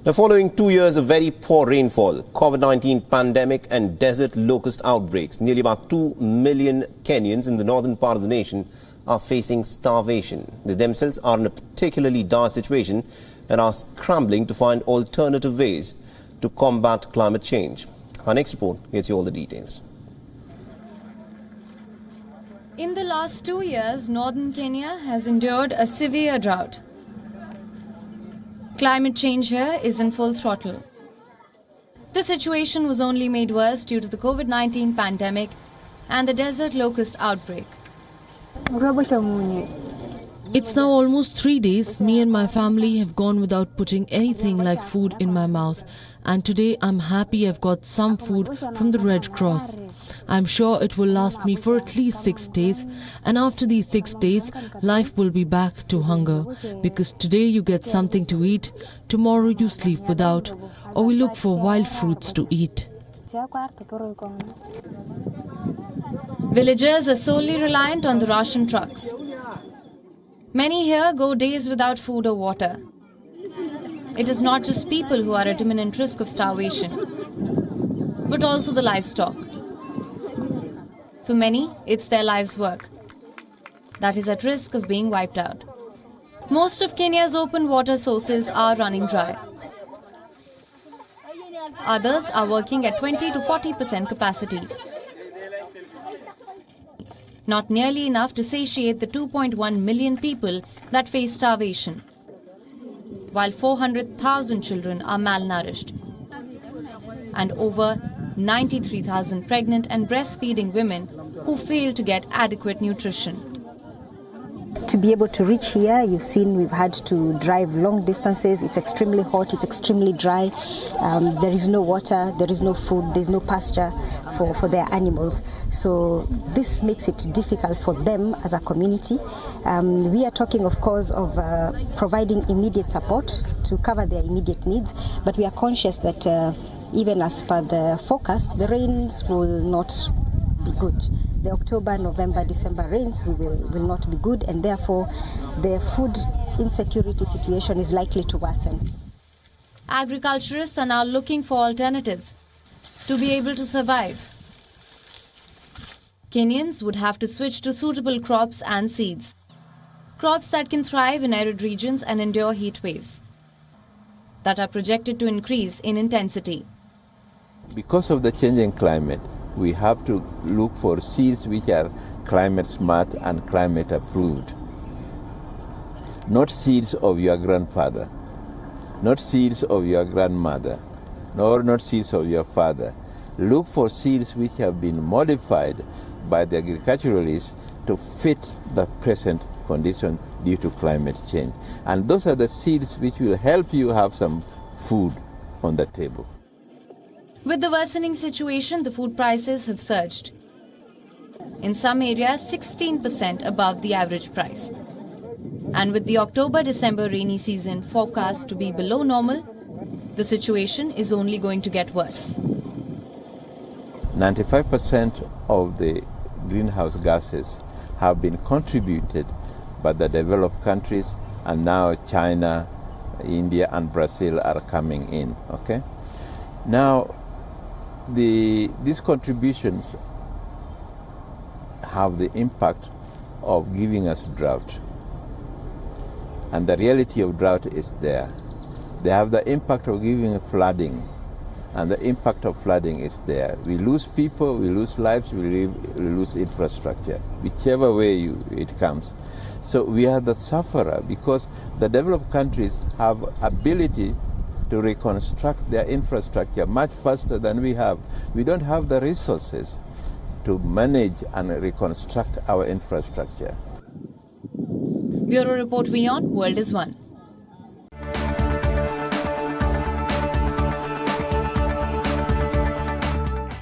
Now, following 2 years of very poor rainfall, COVID-19 pandemic and desert locust outbreaks, nearly about 2 million Kenyans in the northern part of the nation are facing starvation. They themselves are in a particularly dire situation and are scrambling to find alternative ways to combat climate change. Our next report gets you all the details. In the last 2 years, northern Kenya has endured a severe drought. Climate change here is in full throttle. The situation was only made worse due to the COVID-19 pandemic and the desert locust outbreak. It's now almost 3 days. Me and my family have gone without putting anything like food in my mouth. And today I'm happy I've got some food from the Red Cross. I'm sure it will last me for at least 6 days. And after these 6 days, life will be back to hunger. Because today you get something to eat, tomorrow you sleep without, or we look for wild fruits to eat. Villagers are solely reliant on the ration trucks. Many here go days without food or water. It is not just people who are at imminent risk of starvation, but also the livestock. For many, it's their life's work that is at risk of being wiped out. Most of Kenya's open water sources are running dry. Others are working at 20 to 40% capacity. Not nearly enough to satiate the 2.1 million people that face starvation, while 400,000 children are malnourished, and over 93,000 pregnant and breastfeeding women who fail to get adequate nutrition. To be able to reach here, you've seen we've had to drive long distances. It's extremely hot, it's extremely dry. There is no water, there is no food, there's no pasture for their animals. So this makes it difficult for them as a community. We are talking, of course, of providing immediate support to cover their immediate needs, but we are conscious that even as per the forecast, the rains will not be good. The October, November, December rains will not be good, and therefore the food insecurity situation is likely to worsen. Agriculturists are now looking for alternatives to be able to survive. Kenyans would have to switch to suitable crops and seeds. Crops that can thrive in arid regions and endure heat waves that are projected to increase in intensity. Because of the changing climate, we have to look for seeds which are climate smart and climate approved. Not seeds of your grandfather, not seeds of your grandmother, nor not seeds of your father. Look for seeds which have been modified by the agriculturalists to fit the present condition due to climate change. And those are the seeds which will help you have some food on the table. With the worsening situation, the food prices have surged. In some areas, 16% above the average price. And with the October-December rainy season forecast to be below normal, the situation is only going to get worse. 95% of the greenhouse gases have been contributed by the developed countries, and now China, India and Brazil are coming in. Okay? Now, these contributions have the impact of giving us drought. And the reality of drought is there. They have the impact of giving flooding. And the impact of flooding is there. We lose people, we lose lives, we lose infrastructure, whichever way it comes. So we are the sufferer because the developed countries have ability to reconstruct their infrastructure much faster than we have. We don't have the resources to manage and reconstruct our infrastructure. Bureau Report WION, World is One.